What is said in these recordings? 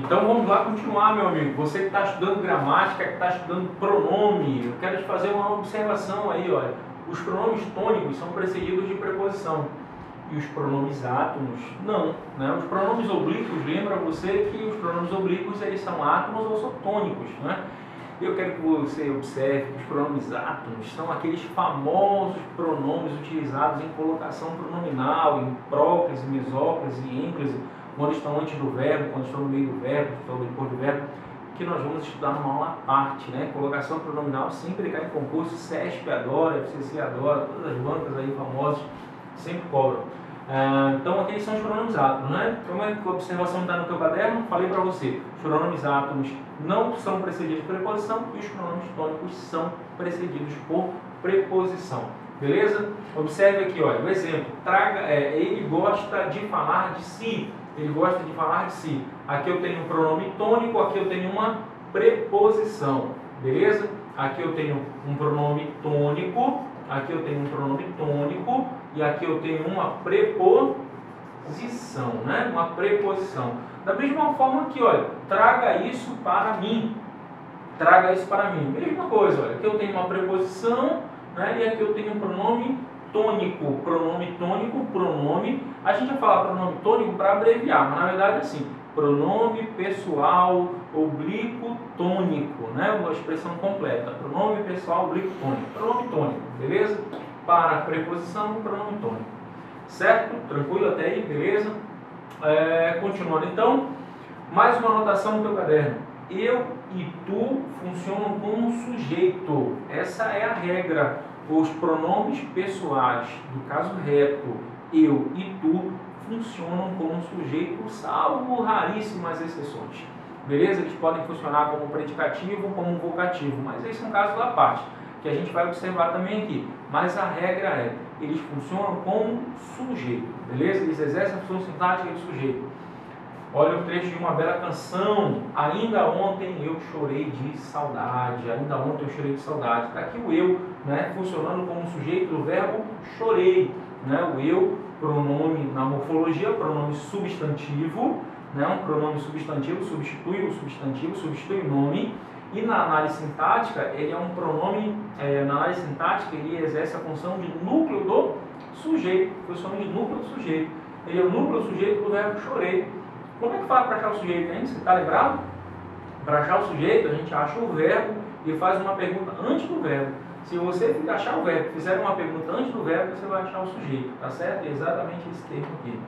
Então vamos lá continuar, meu amigo. Você que está estudando gramática, que está estudando pronome, eu quero te fazer uma observação aí, olha. Os pronomes tônicos são precedidos de preposição e os pronomes átomos não, né? Os pronomes oblíquos, lembra você que os pronomes oblíquos eles são átomos ou são tônicos, né? Eu quero que você observe que os pronomes átomos são aqueles famosos pronomes utilizados em colocação pronominal, em próclise, mesóclise e ênclise, quando estão antes do verbo, quando estão no meio do verbo, quando estão depois do verbo, que nós vamos estudar numa aula à parte, né? Colocação pronominal sempre cai em concurso, CESP adora, FCC adora, todas as bancas aí famosas sempre cobram. Então aqueles são os pronomes átomos, né? Então a observação está no teu caderno, falei para você, os pronomes átomos não são precedidos por preposição e os pronomes tônicos são precedidos por preposição. Beleza? Observe aqui, olha, o exemplo, ele gosta de falar de si. Ele gosta de falar de si. Aqui eu tenho um pronome tônico, aqui eu tenho uma preposição. Beleza? Aqui eu tenho um pronome tônico, aqui eu tenho um pronome tônico e aqui eu tenho uma preposição, né? Uma preposição. Da mesma forma que, olha, traga isso para mim. Traga isso para mim. Mesma coisa, olha, aqui eu tenho uma preposição, né? E aqui eu tenho um pronome tônico, pronome. A gente vai falar pronome tônico para abreviar, mas na verdade é assim, pronome pessoal oblíquo tônico, né? Uma expressão completa, pronome pessoal oblíquo tônico, pronome tônico, beleza? Para preposição, pronome tônico, certo? Tranquilo até aí, beleza? Continuando então, mais uma anotação no teu caderno. Eu e tu funcionam como sujeito, essa é a regra. Os pronomes pessoais do caso reto, eu e tu, funcionam como sujeito, salvo raríssimas exceções. Beleza? Eles podem funcionar como predicativo, como vocativo, mas esses são casos à parte, que a gente vai observar também aqui. Mas a regra é, eles funcionam como sujeito, beleza? Eles exercem a função sintática de sujeito. Olha o trecho de uma bela canção. Ainda ontem eu chorei de saudade. Ainda ontem eu chorei de saudade. Está aqui o eu, né, funcionando como sujeito do verbo chorei. Né? O eu, pronome na morfologia, pronome substantivo. Né? Um pronome substantivo substitui o substantivo, substitui o nome. E na análise sintática, ele é um pronome, na análise sintática, ele exerce a função de núcleo do sujeito. Funciona de núcleo do sujeito. Ele é o núcleo do sujeito do verbo chorei. Como é que faz para achar o sujeito, hein? Você está lembrado? Para achar o sujeito, a gente acha o verbo e faz uma pergunta antes do verbo. Se você achar o verbo, fizer uma pergunta antes do verbo, você vai achar o sujeito, tá certo? É exatamente esse termo aqui.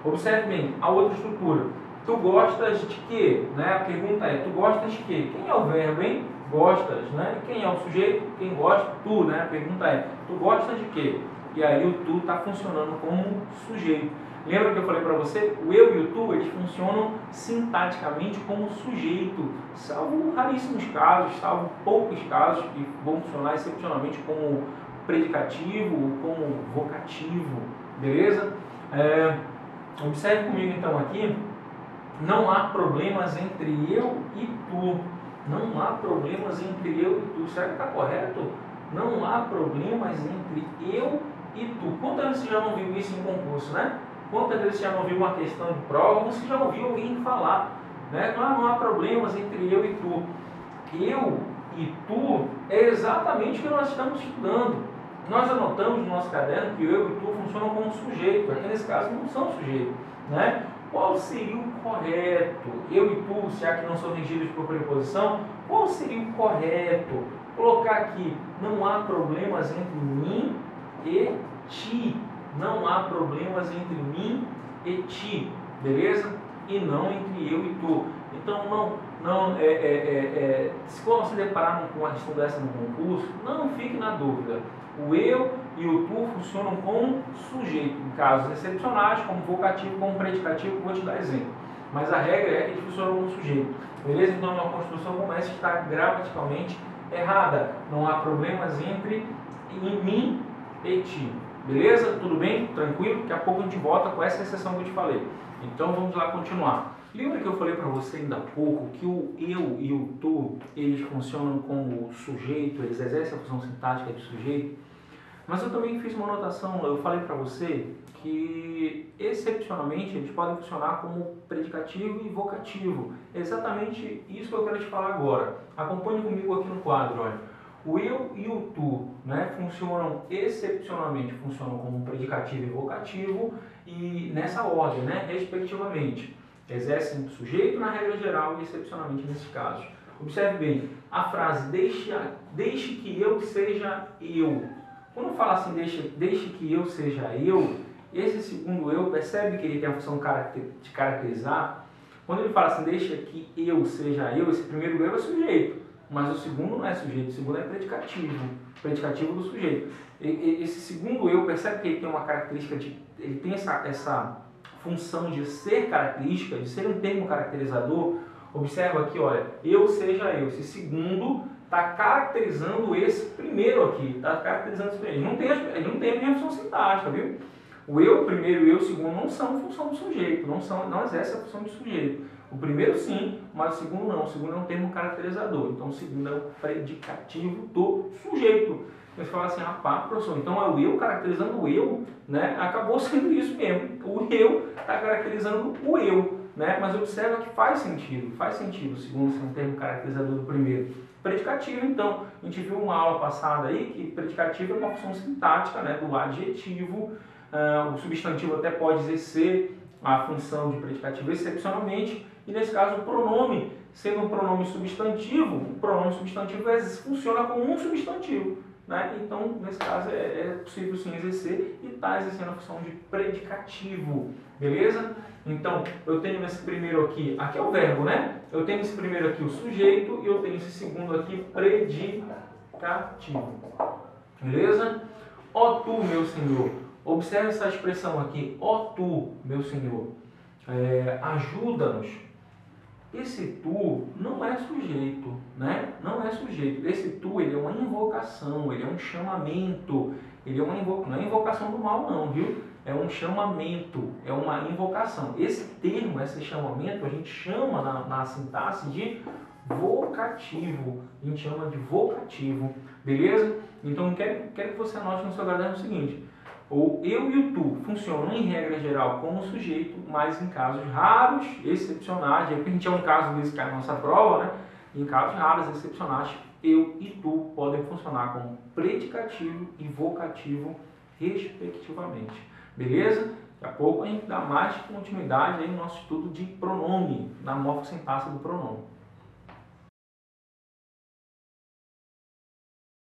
Observe bem, a outra estrutura. Tu gostas de quê? Né? A pergunta é, tu gostas de quê? Quem é o verbo, hein? Gostas, né? Quem é o sujeito? Quem gosta? Tu, né? A pergunta é, tu gostas de quê? E aí o tu está funcionando como sujeito. Lembra que eu falei para você? O eu e o tu, eles funcionam sintaticamente como sujeito, salvo raríssimos casos, salvo poucos casos que vão funcionar excepcionalmente como predicativo ou como vocativo, beleza? Observe comigo então aqui, não há problemas entre eu e tu. Não há problemas entre eu e tu. Será que está correto? Não há problemas entre eu e tu. Quantas vezes você já não viu isso em concurso, né? Quantas vezes você já não viu uma questão de prova, você já ouviu alguém falar, né? Não há problemas entre eu e tu. Eu e tu é exatamente o que nós estamos estudando. Nós anotamos no nosso caderno que o eu e tu funcionam como sujeito, aqui nesse caso não são sujeito, né? Qual seria o correto? Eu e tu, se aqui não são regidos por preposição, qual seria o correto? Colocar aqui, não há problemas entre mim e ti. Não há problemas entre mim e ti, beleza? E não entre eu e tu. Então, se você deparar com uma questão dessa no concurso, não fique na dúvida. O eu e o tu funcionam como sujeito, em casos excepcionais, como vocativo, como predicativo, vou te dar exemplo. Mas a regra é que eles funcionam como sujeito, beleza? Então, uma construção como essa está gramaticalmente errada. Não há problemas entre mim e ti. Beleza? Tudo bem? Tranquilo? Daqui a pouco a gente volta com essa exceção que eu te falei. Então vamos lá continuar. Lembra que eu falei para você ainda há pouco que o eu e o tu, eles funcionam como sujeito, eles exercem a função sintática de sujeito? Mas eu também fiz uma anotação, eu falei para você que, excepcionalmente, eles podem funcionar como predicativo e vocativo. É exatamente isso que eu quero te falar agora. Acompanhe comigo aqui no quadro, olha. O eu e o tu, né, funcionam excepcionalmente, funcionam como predicativo e vocativo e nessa ordem, né, respectivamente. Exercem o sujeito na regra geral e excepcionalmente nesses casos. Observe bem, a frase deixe que eu seja eu. Quando fala assim, deixe que eu seja eu, esse segundo eu, percebe que ele tem a função de caracterizar? Quando ele fala assim, deixa que eu seja eu, esse primeiro eu é sujeito, mas o segundo não é sujeito, o segundo é predicativo do sujeito. Esse segundo eu, percebe que ele tem uma característica ele tem essa função de ser característica, de ser um termo caracterizador. Observa aqui, olha, eu seja eu, esse segundo está caracterizando esse primeiro aqui, está caracterizando esse primeiro. Ele não tem a mesma função sintática, viu? O eu, primeiro e o segundo não são função do sujeito, não exercem a função do sujeito. O primeiro sim, mas o segundo não. O segundo é um termo caracterizador. Então o segundo é o predicativo do sujeito. Você fala assim, ah pá, professor, então é o eu caracterizando o eu, né? Acabou sendo isso mesmo. O eu está caracterizando o eu, né? Mas observa que faz sentido o segundo ser um termo caracterizador do primeiro. Predicativo, então, a gente viu uma aula passada aí que predicativo é uma função sintática, né, do adjetivo. O substantivo até pode exercer a função de predicativo excepcionalmente, e nesse caso o pronome, sendo um pronome substantivo, o pronome substantivo funciona como um substantivo, né? Então, nesse caso, é possível sim exercer e está exercendo a função de predicativo, beleza? Então, eu tenho nesse primeiro aqui é o verbo, né? Eu tenho esse primeiro aqui o sujeito e eu tenho esse segundo aqui predicativo, beleza? Ó tu, meu Senhor. Observe essa expressão aqui, ó tu, meu Senhor. Ajuda-nos. Esse tu não é sujeito, né? Não é sujeito. Esse tu, ele é uma invocação, ele é um chamamento. Não é invocação do mal não, viu? É um chamamento, é uma invocação. Esse termo, esse chamamento, a gente chama na sintaxe de vocativo. A gente chama de vocativo, beleza? Então, quero que você anote no seu caderno o seguinte. O eu e o tu funcionam em regra geral como sujeito, mas em casos raros, excepcionais, de repente é um caso desse que é a nossa prova, né? Em casos raros, excepcionais, eu e tu podem funcionar como predicativo e vocativo, respectivamente. Beleza? Daqui a pouco a gente dá mais continuidade aí no nosso estudo de pronome, na morfossintaxe do pronome.